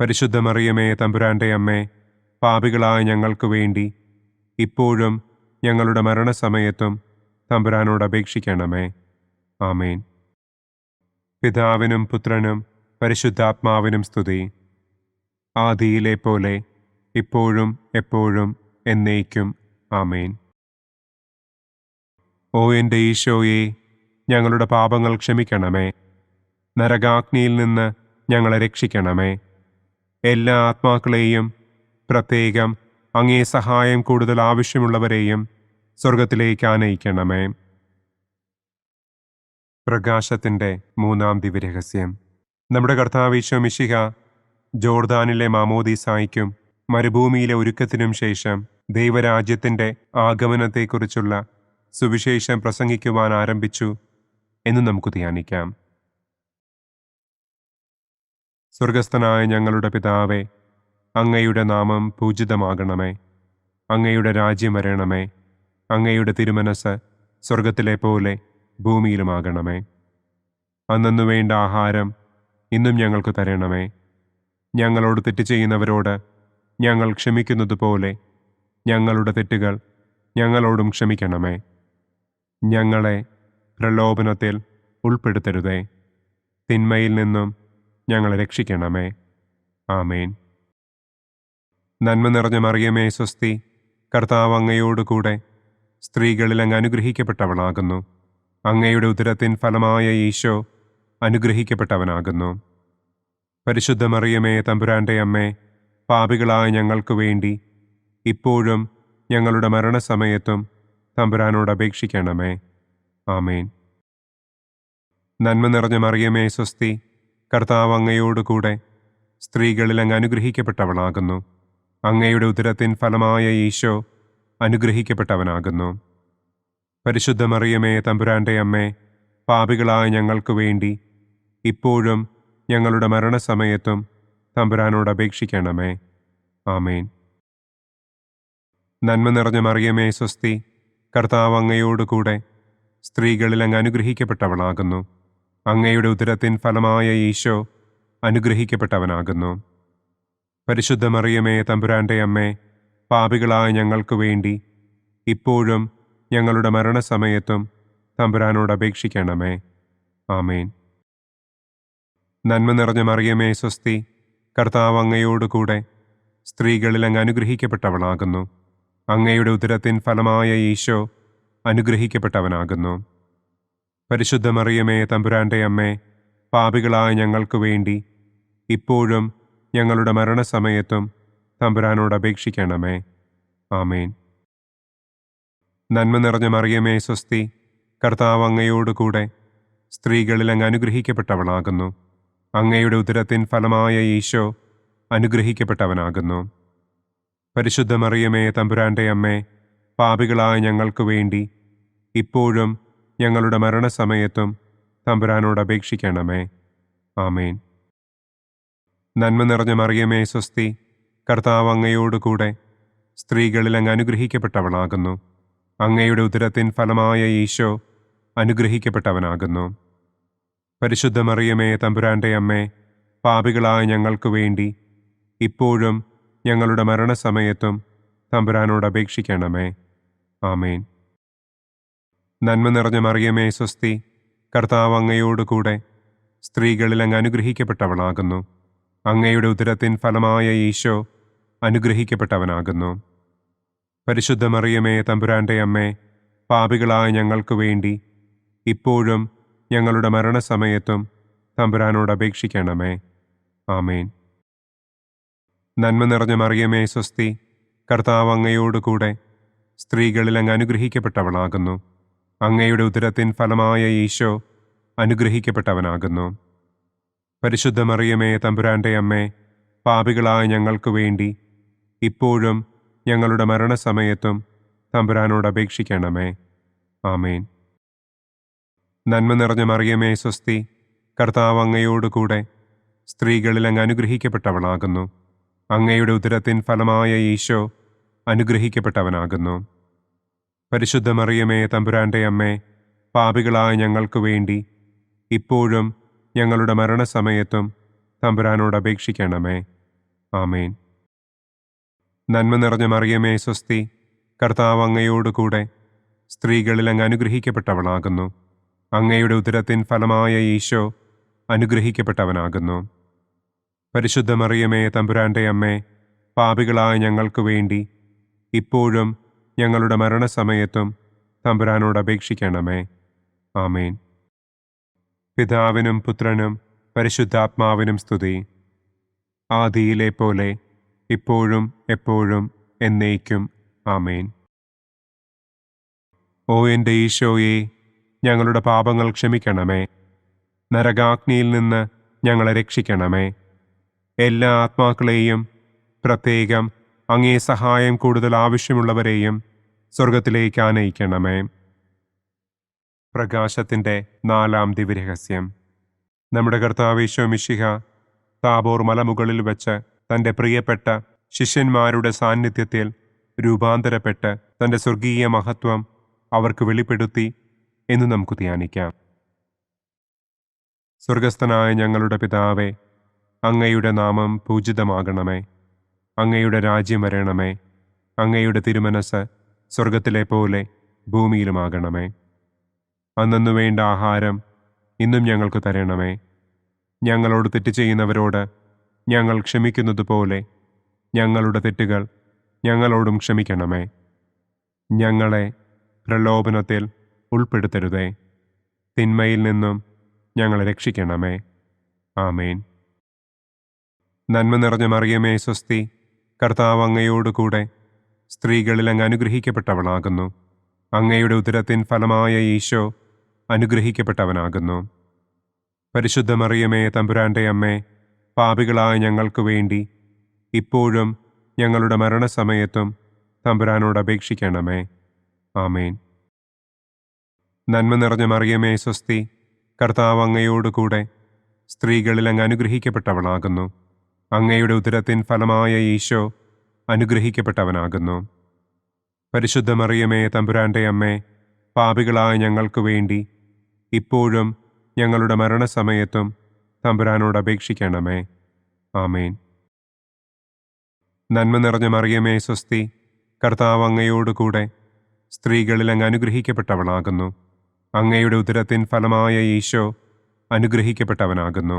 പരിശുദ്ധ മറിയമേ തമ്പുരാൻ്റെ അമ്മേ, പാപികളായ ഞങ്ങൾക്ക് വേണ്ടി ഇപ്പോഴും ഞങ്ങളുടെ മരണസമയത്തും തമ്പുരാനോട് അപേക്ഷിക്കണമേ. ആമേൻ. പിതാവിനും പുത്രനും പരിശുദ്ധാത്മാവിനും സ്തുതി. ആദിയിലെ പോലെ ഇപ്പോഴും എപ്പോഴും എന്നേക്കും. ആമേൻ. ഓ എൻ്റെ ഈശോയെ, ഞങ്ങളുടെ പാപങ്ങൾ ക്ഷമിക്കണമേ. നരകാഗ്നിയിൽ നിന്ന് ഞങ്ങളെ രക്ഷിക്കണമേ. എല്ലാ ആത്മാക്കളെയും, പ്രത്യേകം അങ്ങേ സഹായം കൂടുതൽ ആവശ്യമുള്ളവരെയും സ്വർഗത്തിലേക്ക് ആനയിക്കണമേ. പ്രകാശത്തിൻ്റെ മൂന്നാം ദിവ്യരഹസ്യം. നമ്മുടെ കർത്താവ് ഈശോ മിശിഹ ജോർദാനിലെ മാമോദീസായ്ക്കും മരുഭൂമിയിലെ ഒരുക്കത്തിനും ശേഷം ദൈവരാജ്യത്തിൻ്റെ ആഗമനത്തെക്കുറിച്ചുള്ള സുവിശേഷം പ്രസംഗിക്കുവാൻ ആരംഭിച്ചു എന്ന് നമുക്ക് ധ്യാനിക്കാം. സ്വർഗസ്ഥനായ ഞങ്ങളുടെ പിതാവേ, അങ്ങയുടെ നാമം പൂജിതമാകണമേ. അങ്ങയുടെ രാജ്യം വരണമേ. അങ്ങയുടെ തിരുമനസ് സ്വർഗത്തിലെ പോലെ ഭൂമിയിലുമാകണമേ. അന്നന്നു വേണ്ട ആഹാരം ഇന്നും ഞങ്ങൾക്ക് തരണമേ. ഞങ്ങളോട് തെറ്റ് ചെയ്യുന്നവരോട് ഞങ്ങൾ ക്ഷമിക്കുന്നതുപോലെ ഞങ്ങളുടെ തെറ്റുകൾ ഞങ്ങളോടും ക്ഷമിക്കണമേ. ഞങ്ങളെ പ്രലോഭനത്തിൽ ഉൾപ്പെടുത്തരുതേ. തിന്മയിൽ നിന്നും ഞങ്ങളെ രക്ഷിക്കണമേ. ആമേൻ. നന്മ നിറഞ്ഞ മറിയമേ സ്വസ്തി, കർത്താവ് അങ്ങയോടുകൂടെ സ്ത്രീകളിൽ അങ്ങ് അനുഗ്രഹിക്കപ്പെട്ടവളാകുന്നു. അങ്ങയുടെ ഉദരത്തിൻ ഫലമായ ഈശോ അനുഗ്രഹിക്കപ്പെട്ടവനാകുന്നു. പരിശുദ്ധ മറിയമേ തമ്പുരാൻ്റെ അമ്മേ, പാപികളായ ഞങ്ങൾക്ക് വേണ്ടി ഇപ്പോഴും ഞങ്ങളുടെ മരണസമയത്തും തമ്പുരാനോട് അപേക്ഷിക്കണമേ. ആമേൻ. നന്മ നിറഞ്ഞ മറിയമേ സ്വസ്തി, കർത്താവ് അങ്ങയോടുകൂടെ സ്ത്രീകളിൽ അങ്ങ് അനുഗ്രഹിക്കപ്പെട്ടവളാകുന്നു. അങ്ങയുടെ ഉദരത്തിൻ ഫലമായ ഈശോ അനുഗ്രഹിക്കപ്പെട്ടവനാകുന്നു. പരിശുദ്ധ മറിയമേ തമ്പുരാൻ്റെ അമ്മേ, പാപികളായ ഞങ്ങൾക്ക് വേണ്ടി ഇപ്പോഴും ഞങ്ങളുടെ മരണസമയത്തും തമ്പുരാനോട് അപേക്ഷിക്കണമേ. ആമേൻ. നന്മ നിറഞ്ഞ മറിയമേ സ്വസ്തി, കർത്താവ് അങ്ങയോടുകൂടെ സ്ത്രീകളിൽ അങ്ങ് അനുഗ്രഹിക്കപ്പെട്ടവളാകുന്നു. അങ്ങയുടെ ഉദരത്തിൻ ഫലമായ ഈശോ അനുഗ്രഹിക്കപ്പെട്ടവനാകുന്നു. പരിശുദ്ധ മറിയമേ തമ്പുരാൻ്റെ അമ്മേ, പാപികളായ ഞങ്ങൾക്ക് വേണ്ടി ഇപ്പോഴും ഞങ്ങളുടെ മരണസമയത്തും തമ്പുരാനോട് അപേക്ഷിക്കണമേ. ആമേൻ. നന്മ നിറഞ്ഞ മറിയമേ സ്വസ്തി, കർത്താവ് അങ്ങയോടുകൂടെ സ്ത്രീകളിൽ അങ്ങ് അനുഗ്രഹിക്കപ്പെട്ടവളാകുന്നു. അങ്ങയുടെ ഉദരത്തിൻ ഫലമായ ഈശോ അനുഗ്രഹിക്കപ്പെട്ടവനാകുന്നു. പരിശുദ്ധ മറിയമേ തമ്പുരാൻ്റെ അമ്മേ, പാപികളായ ഞങ്ങൾക്ക് വേണ്ടി ഇപ്പോഴും ഞങ്ങളുടെ മരണസമയത്തും തമ്പുരാനോട് അപേക്ഷിക്കണമേ. ആമേൻ. നന്മ നിറഞ്ഞ മറിയമേ സ്വസ്തി, കർത്താവ് അങ്ങയോടുകൂടെ സ്ത്രീകളിൽ അങ്ങ് അനുഗ്രഹിക്കപ്പെട്ടവളാകുന്നു. അങ്ങയുടെ ഉദരത്തിൻ ഫലമായ ഈശോ അനുഗ്രഹിക്കപ്പെട്ടവനാകുന്നു. പരിശുദ്ധ മറിയമേ തമ്പുരാൻ്റെ അമ്മേ, പാപികളായ ഞങ്ങൾക്ക് വേണ്ടി ഇപ്പോഴും ഞങ്ങളുടെ മരണസമയത്തും തമ്പുരാനോട് അപേക്ഷിക്കണമേ. ആമേൻ. നന്മ നിറഞ്ഞ മറിയമേ സ്വസ്തി, കർത്താവ് അങ്ങയോടുകൂടെ സ്ത്രീകളിൽ അങ്ങ് അനുഗ്രഹിക്കപ്പെട്ടവളാകുന്നു. അങ്ങയുടെ ഉദരത്തിൻ ഫലമായ ഈശോ അനുഗ്രഹിക്കപ്പെട്ടവനാകുന്നു. പരിശുദ്ധ മറിയമേ തമ്പുരാൻ്റെ അമ്മേ, പാപികളായ ഞങ്ങൾക്ക് വേണ്ടി ഇപ്പോഴും ഞങ്ങളുടെ മരണസമയത്തും തമ്പുരാനോട് അപേക്ഷിക്കണമേ. ആമേൻ. നന്മ നിറഞ്ഞ മറിയമേ സ്വസ്തി, കർത്താവ് അങ്ങയോടുകൂടെ സ്ത്രീകളിൽ അങ്ങ് അനുഗ്രഹിക്കപ്പെട്ടവളാകുന്നു. അങ്ങയുടെ ഉദരത്തിൻ ഫലമായ ഈശോ അനുഗ്രഹിക്കപ്പെട്ടവനാകുന്നു. പരിശുദ്ധ മറിയമേ തമ്പുരാൻ്റെ അമ്മേ, പാപികളായ ഞങ്ങൾക്ക് വേണ്ടി ഇപ്പോഴും ഞങ്ങളുടെ മരണസമയത്തും തമ്പുരാനോട് അപേക്ഷിക്കണമേ. ആമേൻ. നന്മ നിറഞ്ഞ മറിയമേ സ്വസ്തി, കർത്താവ് അങ്ങയോടുകൂടെ സ്ത്രീകളിൽ അങ്ങ് അനുഗ്രഹിക്കപ്പെട്ടവളാകുന്നു. അങ്ങയുടെ ഉദരത്തിൻ ഫലമായ ഈശോ അനുഗ്രഹിക്കപ്പെട്ടവനാകുന്നു. പരിശുദ്ധ മറിയമേ തമ്പുരാൻ്റെ അമ്മേ, പാപികളായ ഞങ്ങൾക്ക് വേണ്ടി ഇപ്പോഴും ഞങ്ങളുടെ മരണസമയത്തും തമ്പുരാനോട് അപേക്ഷിക്കണമേ. ആമേൻ. നന്മ നിറഞ്ഞ മറിയമേ സ്വസ്തി, കർത്താവ് അങ്ങയോടുകൂടെ സ്ത്രീകളിൽ അങ്ങ് അനുഗ്രഹിക്കപ്പെട്ടവളാകുന്നു. അങ്ങയുടെ ഉദരത്തിൻ ഫലമായ ഈശോ അനുഗ്രഹിക്കപ്പെട്ടവനാകുന്നു. പരിശുദ്ധ മറിയമേ തമ്പുരാൻ്റെ അമ്മേ, പാപികളായ ഞങ്ങൾക്ക് വേണ്ടി ഇപ്പോഴും ഞങ്ങളുടെ മരണസമയത്തും തമ്പുരാനോട് അപേക്ഷിക്കണമേ. ആമേൻ. നന്മ നിറഞ്ഞ മറിയമേ സ്വസ്തി, കർത്താവ് അങ്ങയോടുകൂടെ സ്ത്രീകളിൽ അങ്ങ് അനുഗ്രഹിക്കപ്പെട്ടവളാകുന്നു. അങ്ങയുടെ ഉദരത്തിൻ ഫലമായ ഈശോ അനുഗ്രഹിക്കപ്പെട്ടവനാകുന്നു. പരിശുദ്ധ മറിയമേ തമ്പുരാൻ്റെ അമ്മേ, പാപികളായ ഞങ്ങൾക്ക് വേണ്ടി ഇപ്പോഴും ഞങ്ങളുടെ മരണസമയത്തും തമ്പുരാനോട് അപേക്ഷിക്കണമേ. ആമേൻ. പിതാവിനും പുത്രനും പരിശുദ്ധാത്മാവിനും സ്തുതി. ആദിയിലെ പോലെ ഇപ്പോഴും എപ്പോഴും എന്നേക്കും. ആമേൻ. ഓ എൻ്റെ ഈശോയെ, ഞങ്ങളുടെ പാപങ്ങൾ ക്ഷമിക്കണമേ. നരകാഗ്നിയിൽ നിന്ന് ഞങ്ങളെ രക്ഷിക്കണമേ. എല്ലാ ആത്മാക്കളെയും, പ്രത്യേകം അങ്ങേ സഹായം കൂടുതൽ ആവശ്യമുള്ളവരെയും സ്വർഗത്തിലേക്ക് ആനയിക്കണമേ. പ്രകാശത്തിൻ്റെ 4-ാം ദിവ്യരഹസ്യം. നമ്മുടെ കർത്താവ് ഈശോ മിശിഹ താബോർ മലമുകളിൽ വെച്ച് തൻ്റെ പ്രിയപ്പെട്ട ശിഷ്യന്മാരുടെ സാന്നിധ്യത്തിൽ രൂപാന്തരപ്പെട്ട് തൻ്റെ സ്വർഗീയ മഹത്വം അവർക്ക് വെളിപ്പെടുത്തി എന്ന് നമുക്ക് ധ്യാനിക്കാം. സ്വർഗസ്ഥനായ ഞങ്ങളുടെ പിതാവേ, അങ്ങയുടെ നാമം പൂജിതമാകണമേ. അങ്ങയുടെ രാജ്യം വരണമേ. അങ്ങയുടെ തിരുമനസ് സ്വർഗത്തിലെ പോലെ ഭൂമിയിലുമാകണമേ. അന്നന്നു വേണ്ട ആഹാരം ഇന്നും ഞങ്ങൾക്ക് തരണമേ. ഞങ്ങളോട് തെറ്റ് ചെയ്യുന്നവരോട് ഞങ്ങൾ ക്ഷമിക്കുന്നതുപോലെ ഞങ്ങളുടെ തെറ്റുകൾ ഞങ്ങളോടും ക്ഷമിക്കണമേ. ഞങ്ങളെ പ്രലോഭനത്തിൽ ഉൾപ്പെടുത്തരുതേ. തിന്മയിൽ നിന്നും ഞങ്ങളെ രക്ഷിക്കണമേ. ആമേൻ. നന്മ നിറഞ്ഞ മറിയമേ സ്വസ്തി, കർത്താവ് അങ്ങയോടുകൂടെ സ്ത്രീകളിൽ അങ്ങ് അനുഗ്രഹിക്കപ്പെട്ടവളാകുന്നു. അങ്ങയുടെ ഉദരത്തിൻ ഫലമായ ഈശോ അനുഗ്രഹിക്കപ്പെട്ടവനാകുന്നു. പരിശുദ്ധ മറിയമേ തമ്പുരാൻ്റെ അമ്മേ, പാപികളായ ഞങ്ങൾക്ക് വേണ്ടി ഇപ്പോഴും ഞങ്ങളുടെ മരണസമയത്തും തമ്പുരാനോട് അപേക്ഷിക്കണമേ. ആമേൻ. നന്മ നിറഞ്ഞ മറിയമേ സ്വസ്തി, കർത്താവ് അങ്ങയോടുകൂടെ സ്ത്രീകളിൽ അങ്ങ് അനുഗ്രഹിക്കപ്പെട്ടവളാകുന്നു. അങ്ങയുടെ ഉദരത്തിൻ ഫലമായ ഈശോ അനുഗ്രഹിക്കപ്പെട്ടവനാകുന്നു. പരിശുദ്ധ മറിയമേ തമ്പുരാൻ്റെ അമ്മേ, പാപികളായ ഞങ്ങൾക്ക് വേണ്ടി ഇപ്പോഴും ഞങ്ങളുടെ മരണസമയത്തും തമ്പുരാനോട് അപേക്ഷിക്കണമേ. ആമേൻ. നന്മ നിറഞ്ഞ മറിയമേ സ്വസ്തി, കർത്താവ് അങ്ങയോടുകൂടെ സ്ത്രീകളിൽ അങ്ങ് അനുഗ്രഹിക്കപ്പെട്ടവളാകുന്നു. അങ്ങയുടെ ഉദരത്തിൻ ഫലമായ ഈശോ അനുഗ്രഹിക്കപ്പെട്ടവനാകുന്നു.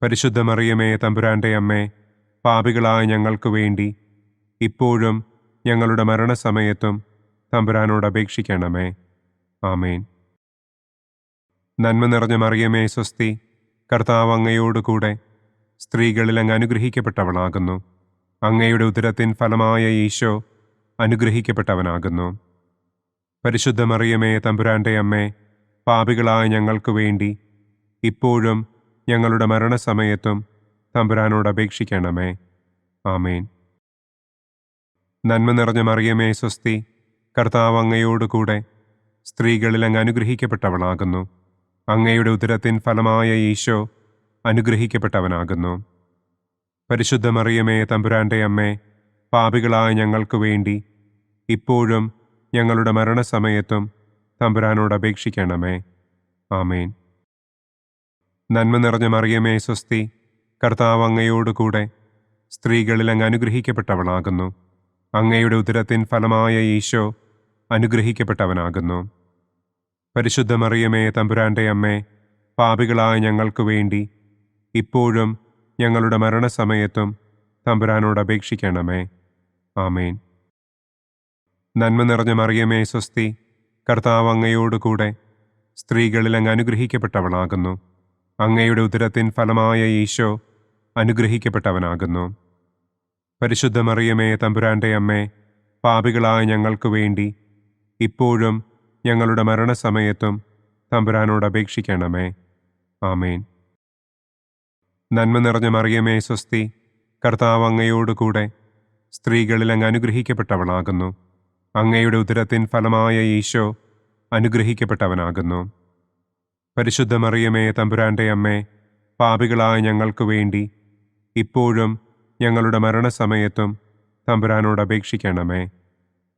പരിശുദ്ധ മറിയമേ തമ്പുരാൻ്റെ അമ്മേ, പാപികളായ ഞങ്ങൾക്ക് വേണ്ടി ഇപ്പോഴും ഞങ്ങളുടെ മരണസമയത്തും തമ്പുരാനോട് അപേക്ഷിക്കണമേ. ആമേൻ. നന്മ നിറഞ്ഞ മറിയമേ സ്വസ്തി, കർത്താവ് അങ്ങയോടുകൂടെ സ്ത്രീകളിൽ അങ്ങ് അനുഗ്രഹിക്കപ്പെട്ടവളാകുന്നു. അങ്ങയുടെ ഉദരത്തിൻ ഫലമായ ഈശോ അനുഗ്രഹിക്കപ്പെട്ടവനാകുന്നു. പരിശുദ്ധ മറിയമേ തമ്പുരാൻ്റെ അമ്മേ, പാപികളായ ഞങ്ങൾക്ക് വേണ്ടി ഇപ്പോഴും ഞങ്ങളുടെ മരണസമയത്തും തമ്പുരാനോട് അപേക്ഷിക്കണമേ. ആമേൻ. നന്മ നിറഞ്ഞ മറിയമേ സ്വസ്തി, കർത്താവ് അങ്ങയോടുകൂടെ സ്ത്രീകളിൽ അങ്ങ് അനുഗ്രഹിക്കപ്പെട്ടവളാകുന്നു. അങ്ങയുടെ ഉദരത്തിൻ ഫലമായ ഈശോ അനുഗ്രഹിക്കപ്പെട്ടവനാകുന്നു. പരിശുദ്ധ മറിയമേ തമ്പുരാൻ്റെ അമ്മേ, പാപികളായ ഞങ്ങൾക്ക് വേണ്ടി ഇപ്പോഴും ഞങ്ങളുടെ മരണസമയത്തും തമ്പുരാനോട് അപേക്ഷിക്കണമേ. ആമേൻ. നന്മ നിറഞ്ഞ മറിയമേ സ്വസ്തി, കർത്താവ് അങ്ങയോടുകൂടെ സ്ത്രീകളിൽ അങ്ങ് അനുഗ്രഹിക്കപ്പെട്ടവളാകുന്നു. അങ്ങയുടെ ഉദരത്തിൻ ഫലമായ ഈശോ അനുഗ്രഹിക്കപ്പെട്ടവനാകുന്നു. പരിശുദ്ധ മറിയമേ തമ്പുരാൻ്റെ അമ്മേ, പാപികളായ ഞങ്ങൾക്ക് വേണ്ടി ഇപ്പോഴും ഞങ്ങളുടെ മരണസമയത്തും തമ്പുരാനോട് അപേക്ഷിക്കണമേ. ആമേൻ. നന്മ നിറഞ്ഞ മറിയമേ സ്വസ്തി, കർത്താവ് അങ്ങയോടുകൂടെ സ്ത്രീകളിൽ അങ്ങ് അനുഗ്രഹിക്കപ്പെട്ടവളാകുന്നു. അങ്ങയുടെ ഉദരത്തിൻ ഫലമായ ഈശോ അനുഗ്രഹിക്കപ്പെട്ടവനാകുന്നു. പരിശുദ്ധ മറിയമേ തമ്പുരാൻ്റെ അമ്മേ, പാപികളായ ഞങ്ങൾക്ക് വേണ്ടി ഇപ്പോഴും ഞങ്ങളുടെ മരണസമയത്തും തമ്പുരാനോട് അപേക്ഷിക്കണമേ. ആമേൻ. നന്മ നിറഞ്ഞ മറിയമേ സ്വസ്തി, കർത്താവ് അങ്ങയോടുകൂടെ സ്ത്രീകളിൽ അങ്ങ് അനുഗ്രഹിക്കപ്പെട്ടവളാകുന്നു. അങ്ങയുടെ ഉദരത്തിൻ ഫലമായ ഈശോ അനുഗ്രഹിക്കപ്പെട്ടവനാകുന്നു. പരിശുദ്ധ മറിയമേ തമ്പുരാൻ്റെ അമ്മേ, പാപികളായ ഞങ്ങൾക്ക് വേണ്ടി ഇപ്പോഴും ഞങ്ങളുടെ മരണസമയത്തും തമ്പുരാനോട് അപേക്ഷിക്കണമേ.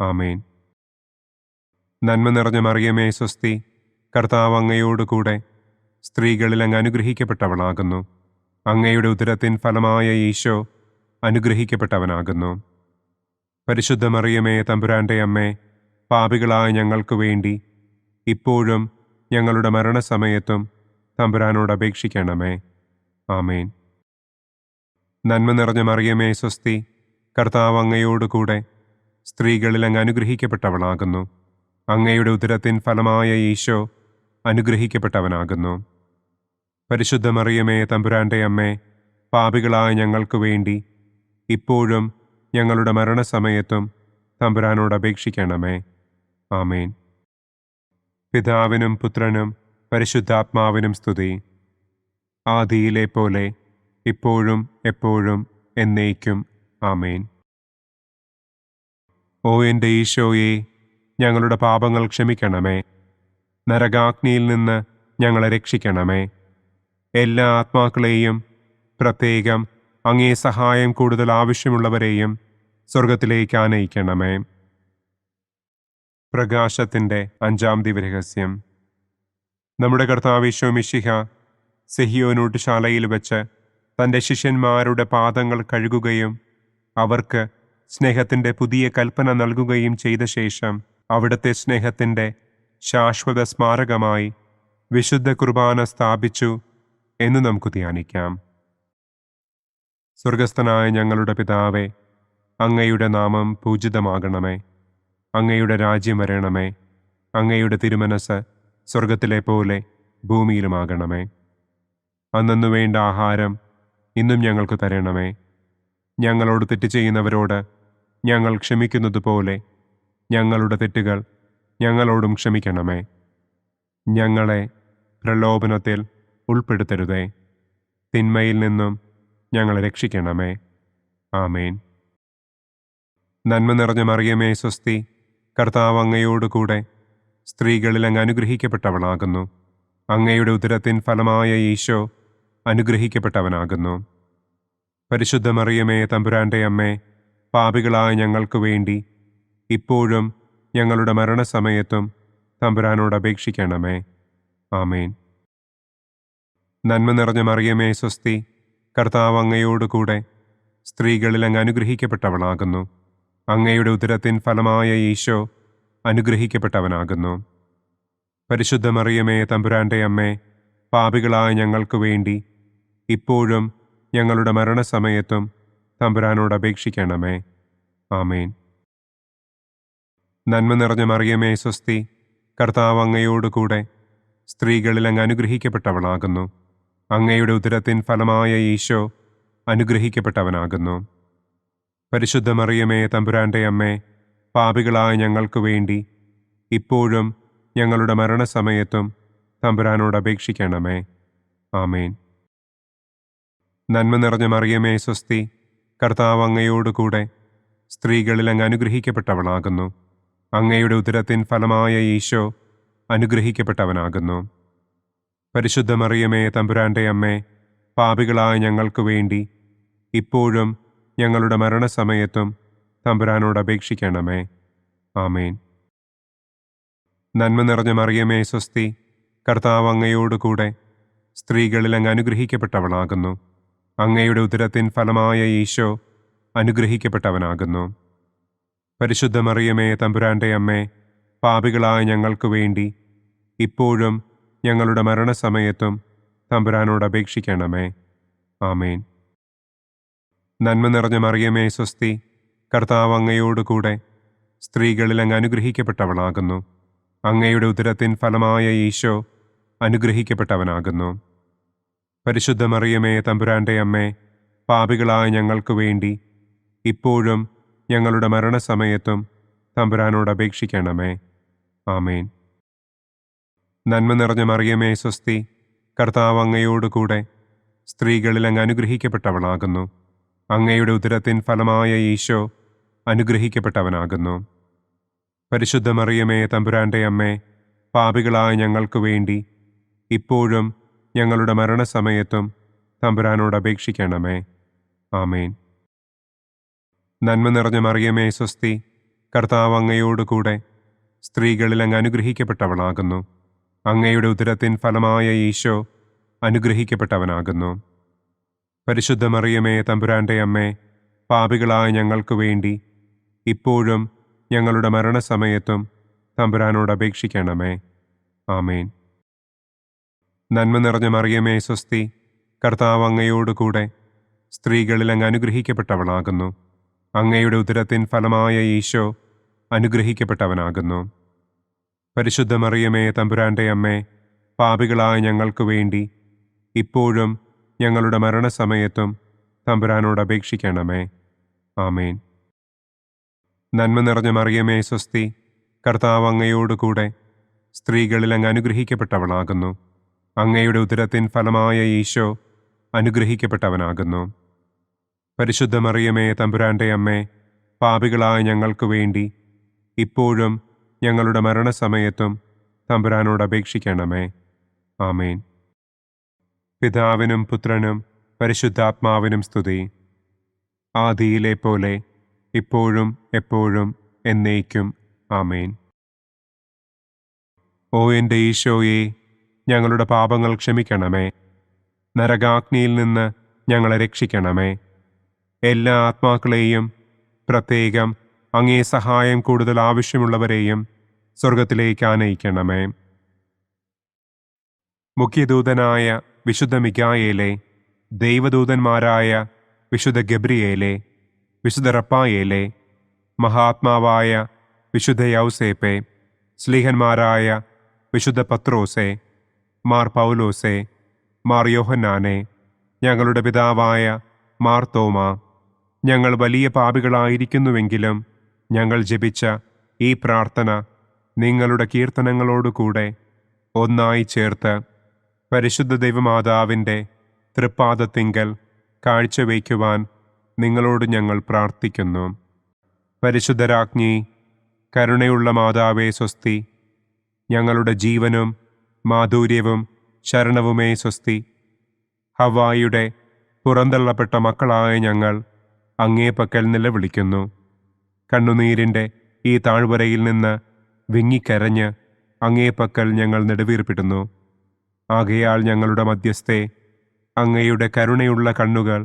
ആമേൻ. നന്മ നിറഞ്ഞ മറിയമേ സ്വസ്തി, കർത്താവ് അങ്ങയോടുകൂടെ സ്ത്രീകളിൽ അങ്ങ് അനുഗ്രഹിക്കപ്പെട്ടവളാകുന്നു. അങ്ങയുടെ ഉദരത്തിൻ ഫലമായ ഈശോ അനുഗ്രഹിക്കപ്പെട്ടവനാകുന്നു. പരിശുദ്ധ മറിയമേ തമ്പുരാൻ്റെ അമ്മേ, പാപികളായ ഞങ്ങൾക്ക് വേണ്ടി ഇപ്പോഴും ഞങ്ങളുടെ മരണസമയത്തും തമ്പുരാനോട് അപേക്ഷിക്കണമേ. ആമേൻ. നന്മ നിറഞ്ഞ മറിയമേ സ്വസ്തി, കർത്താവ് അങ്ങയോടുകൂടെ സ്ത്രീകളിൽ അങ്ങ് അനുഗ്രഹിക്കപ്പെട്ടവളാകുന്നു. അങ്ങയുടെ ഉദരത്തിൻ ഫലമായ ഈശോ അനുഗ്രഹിക്കപ്പെട്ടവനാകുന്നു. പരിശുദ്ധ മറിയമേ, തമ്പുരാന്റെ അമ്മേ, പാപികളായ ഞങ്ങൾക്ക് വേണ്ടി ഇപ്പോഴും ഞങ്ങളുടെ മരണസമയത്തും തമ്പുരാനോട് അപേക്ഷിക്കണമേ. ആമേൻ. പിതാവിനും പുത്രനും പരിശുദ്ധാത്മാവിനും സ്തുതി. ആദിയിലെ പോലെ ഇപ്പോഴും എപ്പോഴും എന്നേക്കും. ആമേൻ. ഓ എൻ്റെ ഈശോയെ, ഞങ്ങളുടെ പാപങ്ങൾ ക്ഷമിക്കണമേ. നരകാഗ്നിയിൽ നിന്ന് ഞങ്ങളെ രക്ഷിക്കണമേ. എല്ലാ ആത്മാക്കളെയും, പ്രത്യേകം അങ്ങേ സഹായം കൂടുതൽ ആവശ്യമുള്ളവരെയും സ്വർഗത്തിലേക്ക് ആനയിക്കണമേ. പ്രകാശത്തിൻ്റെ 5-ാം ദിവ്യരഹസ്യം. നമ്മുടെ കർത്താവ് ഈശോ മിശിഹ സെഹിയോനൂട്ടുശാലയിൽ വെച്ച് തൻ്റെ ശിഷ്യന്മാരുടെ പാദങ്ങൾ കഴുകുകയും അവർക്ക് സ്നേഹത്തിൻ്റെ പുതിയ കൽപ്പന നൽകുകയും ചെയ്ത ശേഷം അവിടുത്തെ സ്നേഹത്തിൻ്റെ ശാശ്വത സ്മാരകമായി വിശുദ്ധ കുർബാന സ്ഥാപിച്ചു എന്ന് നമുക്ക് ധ്യാനിക്കാം. സ്വർഗസ്ഥനായ ഞങ്ങളുടെ പിതാവേ, അങ്ങയുടെ നാമം പൂജിതമാകണമേ. അങ്ങയുടെ രാജ്യം വരണമേ. അങ്ങയുടെ തിരുമനസ് സ്വർഗത്തിലെ പോലെ ഭൂമിയിലുമാകണമേ. അന്നന്നു വേണ്ട ആഹാരം ഇന്നും ഞങ്ങൾക്ക് തരണമേ. ഞങ്ങളോട് തെറ്റ് ചെയ്യുന്നവരോട് ഞങ്ങൾ ക്ഷമിക്കുന്നത് പോലെ ഞങ്ങളുടെ തെറ്റുകൾ ഞങ്ങളോടും ക്ഷമിക്കണമേ. ഞങ്ങളെ പ്രലോഭനത്തിൽ ഉൾപ്പെടുത്തരുതേ. തിന്മയിൽ നിന്നും ഞങ്ങളെ രക്ഷിക്കണമേ. ആമേൻ. നന്മ നിറഞ്ഞ മറിയമേ, സ്വസ്തി. കർത്താവ് അങ്ങയോടുകൂടെ സ്ത്രീകളിൽ അങ്ങ് അനുഗ്രഹിക്കപ്പെട്ടവളാകുന്നു. അങ്ങയുടെ ഉദരത്തിൻ ഫലമായ ഈശോ അനുഗ്രഹിക്കപ്പെട്ടവനാകുന്നു. പരിശുദ്ധ മറിയമേ, തമ്പുരാന്റെ അമ്മേ, പാപികളായ ഞങ്ങൾക്ക് വേണ്ടി ഇപ്പോഴും ഞങ്ങളുടെ മരണസമയത്തും തമ്പുരാനോട് അപേക്ഷിക്കണമേ. ആമേൻ. നന്മ നിറഞ്ഞ മറിയമേ, സ്വസ്തി. കർത്താവ് അങ്ങയോടുകൂടെ സ്ത്രീകളിൽ അങ്ങ് അനുഗ്രഹിക്കപ്പെട്ടവളാകുന്നു. അങ്ങയുടെ ഉദരത്തിൻ ഫലമായ ഈശോ അനുഗ്രഹിക്കപ്പെട്ടവനാകുന്നു. പരിശുദ്ധ മറിയമേ, തമ്പുരാന്റെ അമ്മേ, പാപികളായ ഞങ്ങൾക്ക് വേണ്ടി ഇപ്പോഴും ഞങ്ങളുടെ മരണസമയത്തും തമ്പുരാനോട് അപേക്ഷിക്കണമേ. ആമേൻ. നന്മ നിറഞ്ഞ മറിയമേ, സ്വസ്തി. കർത്താവ് അങ്ങയോടുകൂടെ സ്ത്രീകളിൽ അങ്ങ് അനുഗ്രഹിക്കപ്പെട്ടവളാകുന്നു. അങ്ങയുടെ ഉദരത്തിൻ ഫലമായ ഈശോ അനുഗ്രഹിക്കപ്പെട്ടവനാകുന്നു. പരിശുദ്ധ മറിയമേ, തമ്പുരാന്റെ അമ്മേ, പാപികളായ ഞങ്ങൾക്ക് വേണ്ടി ഇപ്പോഴും ഞങ്ങളുടെ മരണസമയത്തും തമ്പുരാനോട് അപേക്ഷിക്കണമേ. ആമേൻ. നന്മ നിറഞ്ഞ മറിയമേ, സ്വസ്തി. കർത്താവ് അങ്ങയോടുകൂടെ സ്ത്രീകളിൽ അങ്ങ് അനുഗ്രഹിക്കപ്പെട്ടവളാകുന്നു. അങ്ങയുടെ ഉദരത്തിൻ ഫലമായ ഈശോ അനുഗ്രഹിക്കപ്പെട്ടവനാകുന്നു. പരിശുദ്ധ മറിയമേ, തമ്പുരാന്റെ അമ്മേ, പാപികളായ ഞങ്ങൾക്ക് വേണ്ടി ഇപ്പോഴും ഞങ്ങളുടെ മരണസമയത്തും തമ്പുരാനോട് അപേക്ഷിക്കണമേ. ആമേൻ. നന്മ നിറഞ്ഞ മറിയമേ, സ്വസ്തി. കർത്താവ് അങ്ങയോടുകൂടെ സ്ത്രീകളിൽ അങ്ങ് അനുഗ്രഹിക്കപ്പെട്ടവളാകുന്നു. അങ്ങയുടെ ഉദരത്തിൻ ഫലമായ ഈശോ അനുഗ്രഹിക്കപ്പെട്ടവനാകുന്നു. പരിശുദ്ധ മറിയമേ, തമ്പുരാന്റെ അമ്മേ, പാപികളായ ഞങ്ങൾക്ക് വേണ്ടി ഇപ്പോഴും ഞങ്ങളുടെ മരണസമയത്തും തമ്പുരാനോട് അപേക്ഷിക്കണമേ. ആമേൻ. നന്മ നിറഞ്ഞ മറിയമേ, സ്വസ്തി. കർത്താവ് അങ്ങയോടുകൂടെ സ്ത്രീകളിൽ അങ്ങ് അനുഗ്രഹിക്കപ്പെട്ടവളാകുന്നു. അങ്ങയുടെ ഉദരത്തിൻ ഫലമായ ഈശോ അനുഗ്രഹിക്കപ്പെട്ടവനാകുന്നു. പരിശുദ്ധ മറിയമേ, തമ്പുരാന്റെ അമ്മേ, പാപികളായ ഞങ്ങൾക്ക് വേണ്ടി ഇപ്പോഴും ഞങ്ങളുടെ മരണസമയത്തും തമ്പുരാനോട് അപേക്ഷിക്കണമേ. ആമേൻ. നന്മ നിറഞ്ഞ മറിയമേ, സ്വസ്തി. കർത്താവ് അങ്ങയോടുകൂടെ സ്ത്രീകളിൽ അങ്ങ് അനുഗ്രഹിക്കപ്പെട്ടവളാകുന്നു. അങ്ങയുടെ ഉദരത്തിൻ ഫലമായ ഈശോ അനുഗ്രഹിക്കപ്പെട്ടവനാകുന്നു. പരിശുദ്ധ മറിയമേ, തമ്പുരാന്റെ അമ്മേ, പാപികളായ ഞങ്ങൾക്ക് വേണ്ടി ഇപ്പോഴും ഞങ്ങളുടെ മരണസമയത്തും തമ്പുരാനോട് അപേക്ഷിക്കണമേ. ആമേൻ. നന്മ നിറഞ്ഞ മറിയമേ, സ്വസ്തി. കർത്താവ് അങ്ങയോടുകൂടെ സ്ത്രീകളിൽ അങ്ങ് അനുഗ്രഹിക്കപ്പെട്ടവളാകുന്നു. അങ്ങയുടെ ഉദരത്തിൻ ഫലമായ ഈശോ അനുഗ്രഹിക്കപ്പെട്ടവനാകുന്നു. പരിശുദ്ധ മറിയമേ, തമ്പുരാന്റെ അമ്മേ, പാപികളായ ഞങ്ങൾക്ക് വേണ്ടി ഇപ്പോഴും ഞങ്ങളുടെ മരണസമയത്തും തമ്പുരാനോട് അപേക്ഷിക്കണമേ. ആമേൻ. നന്മ നിറഞ്ഞ മറിയമേ, സ്വസ്തി. കർത്താവ് അങ്ങയോടുകൂടെ സ്ത്രീകളിൽ അങ്ങ് അനുഗ്രഹിക്കപ്പെട്ടവളാകുന്നു. അങ്ങയുടെ ഉദരത്തിൻ ഫലമായ ഈശോ അനുഗ്രഹിക്കപ്പെട്ടവനാകുന്നു. പരിശുദ്ധ മറിയമേ, തമ്പുരാന്റെ അമ്മേ, പാപികളായ ഞങ്ങൾക്ക് വേണ്ടി ഇപ്പോഴും ഞങ്ങളുടെ മരണസമയത്തും തമ്പുരാനോട് അപേക്ഷിക്കണമേ. ആമേൻ. നന്മ നിറഞ്ഞ മറിയമേ സ്വസ്തി, കർത്താവ് അങ്ങയോടുകൂടെ സ്ത്രീകളിൽ അങ്ങ് അനുഗ്രഹിക്കപ്പെട്ടവളാകുന്നു. അങ്ങയുടെ ഉദരത്തിൻ ഫലമായ ഈശോ അനുഗ്രഹിക്കപ്പെട്ടവനാകുന്നു. പരിശുദ്ധ മറിയമേ തമ്പുരാൻ്റെ അമ്മേ, പാപികളായ ഞങ്ങൾക്ക് വേണ്ടി ഇപ്പോഴും ഞങ്ങളുടെ മരണസമയത്തും തമ്പുരാനോട് അപേക്ഷിക്കണമേ. ആമേൻ. പിതാവിനും പുത്രനും പരിശുദ്ധാത്മാവിനും സ്തുതി. ആദിയിലെ പോലെ ഇപ്പോഴും എപ്പോഴും എന്നേക്കും. ആമേൻ. ഓ എൻ്റെ ഈശോയെ, ഞങ്ങളുടെ പാപങ്ങൾ ക്ഷമിക്കണമേ. നരകാഗ്നിയിൽ നിന്ന് ഞങ്ങളെ രക്ഷിക്കണമേ. എല്ലാ ആത്മാക്കളെയും, പ്രത്യേകം അങ്ങേ സഹായം കൂടുതൽ ആവശ്യമുള്ളവരെയും സ്വർഗത്തിലേക്ക് ആനയിക്കണമേ. മുഖ്യദൂതനായ വിശുദ്ധ മിഖായേലേ, ദൈവദൂതന്മാരായ വിശുദ്ധ ഗബ്രിയേലേ, വിശുദ്ധ റപ്പായേലേ, മഹാത്മാവായ വിശുദ്ധ യൗസേപ്പേ, സ്ലീഹന്മാരായ വിശുദ്ധ പത്രോസേ, മാർ പൗലോസേ, മാർ യോഹന്നാനെ, ഞങ്ങളുടെ പിതാവായ മാർ തോമാ, ഞങ്ങൾ വലിയ പാപികളായിരിക്കുന്നുവെങ്കിലും ഞങ്ങൾ ജപിച്ച ഈ പ്രാർത്ഥന നിങ്ങളുടെ കീർത്തനങ്ങളോടുകൂടെ ഒന്നായി ചേർത്ത് പരിശുദ്ധ ദൈവമാതാവിൻ്റെ തൃപ്പാദത്തിങ്കൽ കാഴ്ചവയ്ക്കുവാൻ നിങ്ങളോട് ഞങ്ങൾ പ്രാർത്ഥിക്കുന്നു. പരിശുദ്ധരാജ്ഞി, കരുണയുള്ള മാതാവേ സ്വസ്തി, ഞങ്ങളുടെ ജീവനും മാധുര്യവും ശരണവുമേ സ്വസ്തി. ഹവ്വായുടെ പുറന്തള്ളപ്പെട്ട മക്കളായ ഞങ്ങൾ അങ്ങേപ്പക്കൽ നിലവിളിക്കുന്നു. കണ്ണുനീരിൻ്റെ ഈ താഴ്വരയിൽ നിന്ന് വിങ്ങിക്കരഞ്ഞ് അങ്ങേപ്പക്കൽ ഞങ്ങൾ നെടുവീർപ്പിടുന്നു. ആകയാൽ ഞങ്ങളുടെ മധ്യസ്ഥേ, അങ്ങയുടെ കരുണയുള്ള കണ്ണുകൾ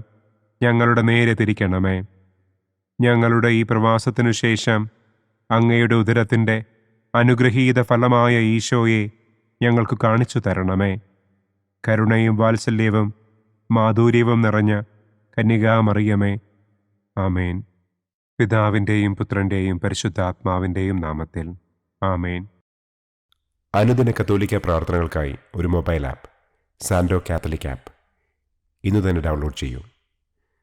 ഞങ്ങളുടെ നേരെ തിരിക്കണമേ. ഞങ്ങളുടെ ഈ പ്രവാസത്തിനു ശേഷം അങ്ങയുടെ ഉദരത്തിൻ്റെ അനുഗ്രഹീത ഫലമായ ഈശോയെ ഞങ്ങൾക്ക് കാണിച്ചു തരണമേ. കരുണയും വാത്സല്യവും മാധുര്യവും നിറഞ്ഞ കന്യകാമറിയമേ. ആമേൻ. പിതാവിൻ്റെയും പുത്രൻ്റെയും പരിശുദ്ധാത്മാവിൻ്റെയും നാമത്തിൽ. ആമേൻ. അനുദിന കത്തോലിക്ക പ്രാർത്ഥനകൾക്കായി ഒരു മൊബൈൽ ആപ്പ്, സാൻഡോ കാത്തലിക് ആപ്പ്, ഇന്ന് തന്നെ ഡൗൺലോഡ് ചെയ്യൂ.